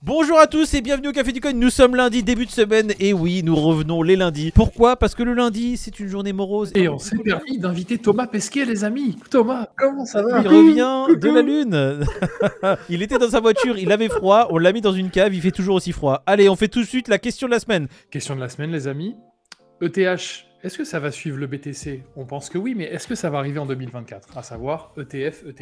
Bonjour à tous et bienvenue au Café du Coin. Nous sommes lundi, début de semaine, et oui, nous revenons les lundis. Pourquoi? Parce que le lundi, c'est une journée morose. Et on s'est permis d'inviter Thomas Pesquet, les amis. Thomas, comment ça va? Il revient de la lune. Il était dans sa voiture, il avait froid, on l'a mis dans une cave, il fait toujours aussi froid. Allez, on fait tout de suite la question de la semaine. Question de la semaine, les amis. ETH, est-ce que ça va suivre le BTC? On pense que oui, mais est-ce que ça va arriver en 2024? À savoir ETF, ETH.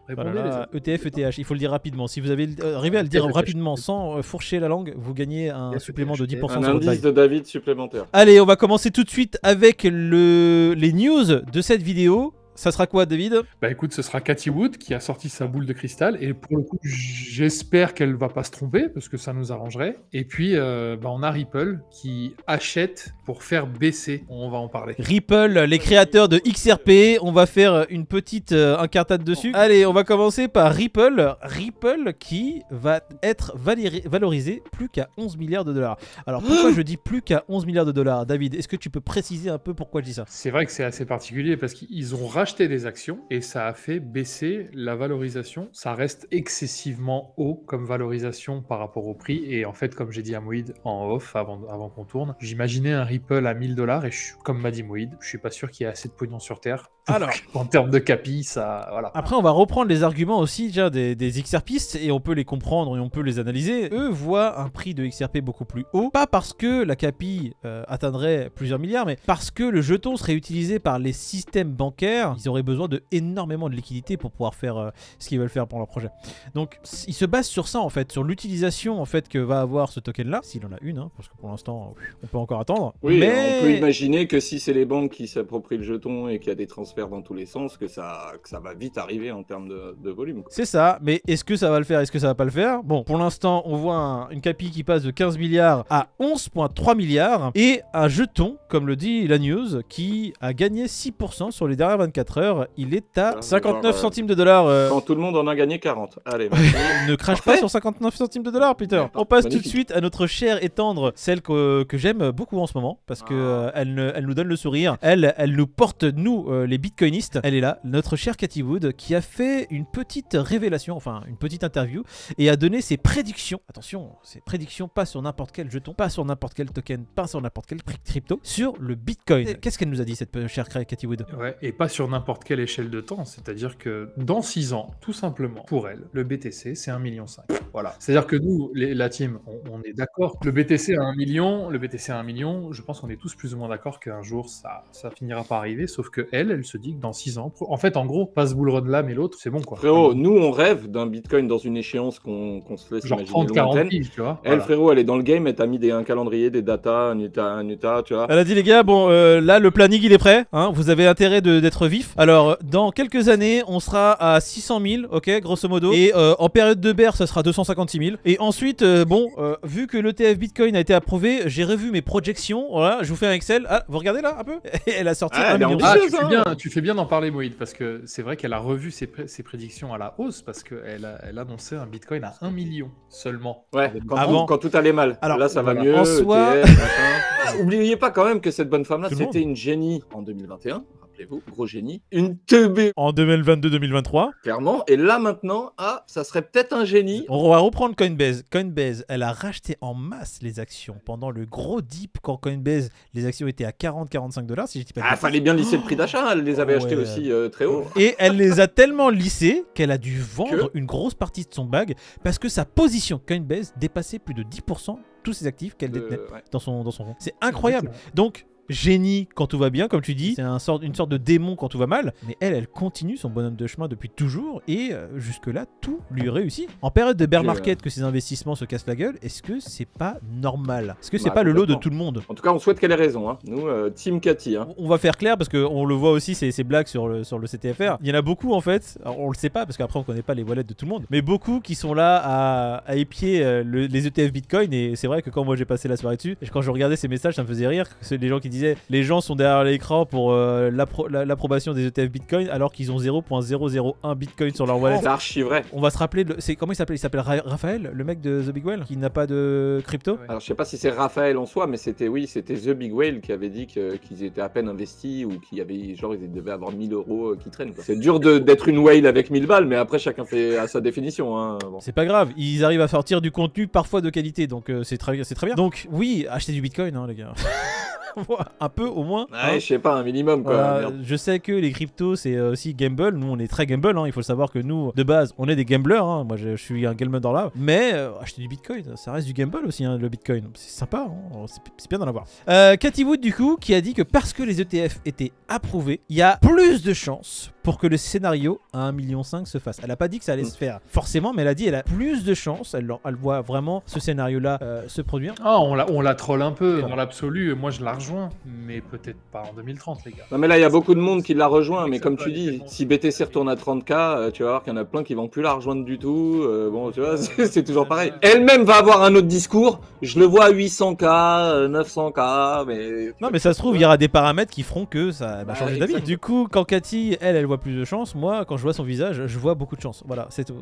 Répondez, les amis. ETF, ETH, il faut le dire rapidement. Si vous arrivez à le dire rapidement sans fourcher la langue, vous gagnez un supplément de 10% Un sur votre indice bail. de David supplémentaire. Allez, on va commencer tout de suite avec les news de cette vidéo. Ça sera quoi, David? Bah écoute, ce sera Cathie Wood qui a sorti sa boule de cristal, et pour le coup, j'espère qu'elle va pas se tromper, parce que ça nous arrangerait. Et puis, on a Ripple qui achète pour faire baisser, on va en parler. Ripple, les créateurs de XRP, on va faire une petite incartade dessus. Allez, on va commencer par Ripple. Ripple qui va être valorisé plus qu'à 11 milliards de dollars. Alors pourquoi je dis plus qu'à 11 milliards de dollars, David? Est-ce que tu peux préciser un peu pourquoi je dis ça? C'est vrai que c'est assez particulier, parce qu'ils ont racheté des actions, et ça a fait baisser la valorisation. Ça reste excessivement haut comme valorisation par rapport au prix, et en fait, comme j'ai dit à Moïd en off avant qu'on tourne, j'imaginais un Ripple à 1000 $, et comme m'a dit Moïd, je suis pas sûr qu'il y ait assez de pognon sur Terre. Alors, en termes de capi, ça... Voilà. Après, on va reprendre les arguments aussi déjà des XRPistes, et on peut les comprendre et on peut les analyser. Eux voient un prix de XRP beaucoup plus haut, pas parce que la capi atteindrait plusieurs milliards, mais parce que le jeton serait utilisé par les systèmes bancaires. Ils auraient besoin de énormément de liquidités pour pouvoir faire ce qu'ils veulent faire pour leur projet. Donc, ils se basent sur ça en fait, sur l'utilisation en fait que va avoir ce token-là, s'il en a une, hein, parce que pour l'instant, on peut encore attendre. Oui, mais on peut imaginer que si c'est les banques qui s'approprient le jeton et qu'il y a des transferts dans tous les sens, que ça va vite arriver en termes de volume. C'est ça, mais est-ce que ça va le faire, est-ce que ça va pas le faire? Bon, pour l'instant, on voit une capi qui passe de 15 milliards à 11,3 milliards, et un jeton, comme le dit la news, qui a gagné 6% sur les dernières 24 heures. Il est à 59 centimes de dollars. Quand tout le monde en a gagné 40. Allez, Ne crache pas sur 59 centimes de dollars, Peter. On passe magnifique. tout de suite à notre chère et tendre, celle que j'aime beaucoup en ce moment, parce que elle nous donne le sourire. Elle nous porte, nous, les bitcoinistes. Elle est là, notre chère Cathie Wood, qui a fait une petite révélation, enfin une petite interview, et a donné ses prédictions. Attention, ses prédictions pas sur n'importe quel jeton, pas sur n'importe quel token, pas sur n'importe quel crypto, sur le bitcoin. Qu'est-ce qu'elle nous a dit, cette chère Cathie Wood? Ouais, et pas sur n'importe quelle échelle de temps, c'est-à-dire que dans 6 ans, tout simplement, pour elle, le BTC, c'est 1,5 million. Voilà. C'est-à-dire que nous, la team, on est d'accord. Le BTC à 1 million, je pense qu'on est tous plus ou moins d'accord qu'un jour, ça finira par arriver, sauf que elle se dit que dans 6 ans, en fait, en gros, pas ce bull run là, mais l'autre, c'est bon, quoi. Frérot, nous, on rêve d'un bitcoin dans une échéance qu'on se laisse Genre imaginer 30-40 lointaine. piges, tu vois. Elle, Voilà. frérot, elle est dans le game, elle t'a mis un calendrier, des datas, un Utah, tu vois. Elle a dit les gars, bon là le planning il est prêt, hein, vous avez intérêt d'être vif. Alors dans quelques années on sera à 600 000, ok, grosso modo. Et en période de bear ça sera 256 000. Et ensuite vu que l'ETF Bitcoin a été approuvé, j'ai revu mes projections, voilà, je vous fais un Excel. Ah, vous regardez là un peu? Elle a sorti 1 elle est million. ambitieuse. Tu fais bien d'en parler, Moïd, parce que c'est vrai qu'elle a revu ses prédictions à la hausse, parce qu'elle annonçait un Bitcoin à 1 million seulement. Ouais, Avant. quand tout allait mal. Alors, là, ça va voilà. mieux. En soi- ETF, machin. Oubliez pas quand même que cette bonne femme-là, Tout le c'était une génie en 2021. Rappelez-vous, gros génie. Une teubée, En 2022-2023. clairement. Et là, maintenant, ça serait peut-être un génie. On va reprendre Coinbase. Coinbase, elle a racheté en masse les actions pendant le gros dip quand Coinbase, les actions étaient à 40-45 $, si je dis pas de bêtises. Fallait bien lisser le prix d'achat. Elle les avait achetés Ouais. aussi très haut. Et elle les a tellement lissés qu'elle a dû vendre une grosse partie de son bag parce que sa position Coinbase dépassait plus de 10% tous ses actifs qu'elle détenait Ouais. dans son fonds. C'est incroyable. Donc, génie quand tout va bien, comme tu dis, c'est une sorte de démon quand tout va mal, mais elle continue son bonhomme de chemin depuis toujours et jusque-là, tout lui réussit. En période de bear market que ses investissements se cassent la gueule, est-ce que c'est pas normal? Est-ce que c'est pas le lot de tout le monde? En tout cas, on souhaite qu'elle ait raison. Hein. Nous, Team Cathy. Hein. On va faire clair parce qu'on le voit aussi, ces blagues sur le CTFR. Il y en a beaucoup en fait, alors, on le sait pas parce qu'après on connaît pas les wallets de tout le monde, mais beaucoup qui sont là à épier les ETF Bitcoin. Et c'est vrai que quand moi j'ai passé la soirée dessus, quand je regardais ces messages, ça me faisait rire. C'est les gens qui disait les gens sont derrière l'écran pour l'approbation des ETF Bitcoin alors qu'ils ont 0.001 Bitcoin sur leur wallet. C'est archi vrai. On va se rappeler, comment il s'appelle? Il s'appelle Raphaël, le mec de The Big Whale, qui n'a pas de crypto. Ouais. Alors je sais pas si c'est Raphaël en soi, mais c'était The Big Whale qui avait dit qu'ils étaient à peine investis ou qu'ils avaient genre ils devaient avoir 1000 € qui traînent. Quoi. C'est dur d'être une whale avec 1000 balles, mais après chacun fait à sa définition. Hein. Bon. C'est pas grave, ils arrivent à sortir du contenu parfois de qualité, donc c'est très bien. Donc oui, achetez du Bitcoin, hein, les gars. Un peu au moins. Ouais, je sais pas, un minimum quoi. Voilà, je sais que les cryptos c'est aussi gamble. Nous on est très gamble, hein. Il faut savoir que nous de base on est des gamblers. Hein. Moi je suis un gamer dans l'âme. Mais acheter du Bitcoin, ça reste du gamble aussi, hein, le Bitcoin. C'est sympa, hein. C'est bien d'en avoir. Cathy Wood du coup qui a dit que parce que les ETF étaient approuvés, il y a plus de chances pour que le scénario à 1,5 million se fasse. Elle a pas dit que ça allait se faire forcément, mais elle a dit elle a plus de chances. Elle voit vraiment ce scénario-là se produire. Ah, on la troll un peu dans l'absolu. Moi, je la rejoins, mais peut-être pas en 2030, les gars. Non mais là il y a beaucoup de monde qui l'a rejoint, mais Ça comme peut tu aller dis, tellement si BTC retourne à 30K, tu vas voir qu'il y en a plein qui vont plus la rejoindre du tout. Bon, tu vois, c'est toujours pareil. Elle-même va avoir un autre discours. Je le vois à 800K, 900K, mais Non mais ça se trouve il y aura des paramètres qui feront que ça va changer d'avis. exactement. Du coup quand Cathy elle voit plus de chance, moi quand je vois son visage je vois beaucoup de chance. Voilà c'est tout.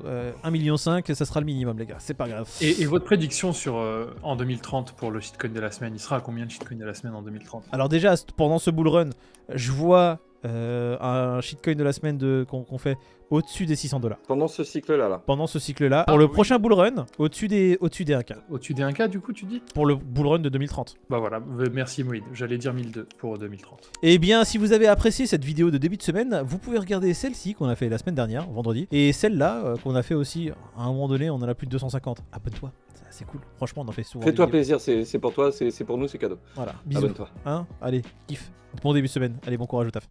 1,5 million ça sera le minimum les gars, c'est pas grave. Et votre prédiction sur en 2030 pour le shitcoin de la semaine, il sera à combien de shitcoin de la semaine en 2030? Alors déjà pendant ce bull run je vois un shitcoin de la semaine qu'on fait au-dessus des $600. pendant ce cycle-là. Pendant ce cycle-là, pour le prochain bull run, au-dessus des 1K. Au-dessus des 1K, du coup, tu dis? Pour le bull run de 2030. Bah voilà, merci Moïd. J'allais dire 1002 pour 2030. Et bien, si vous avez apprécié cette vidéo de début de semaine, vous pouvez regarder celle-ci qu'on a fait la semaine dernière, vendredi, et celle-là qu'on a fait aussi à un moment donné, on en a plus de 250. Abonne-toi, c'est cool. Franchement, on en fait souvent. Fais-toi des vidéos. plaisir, c'est pour toi, c'est pour nous, c'est cadeau. Voilà, bisous. Abonne-toi. Hein, allez, kiff. Bon début de semaine. Allez, bon courage au taf.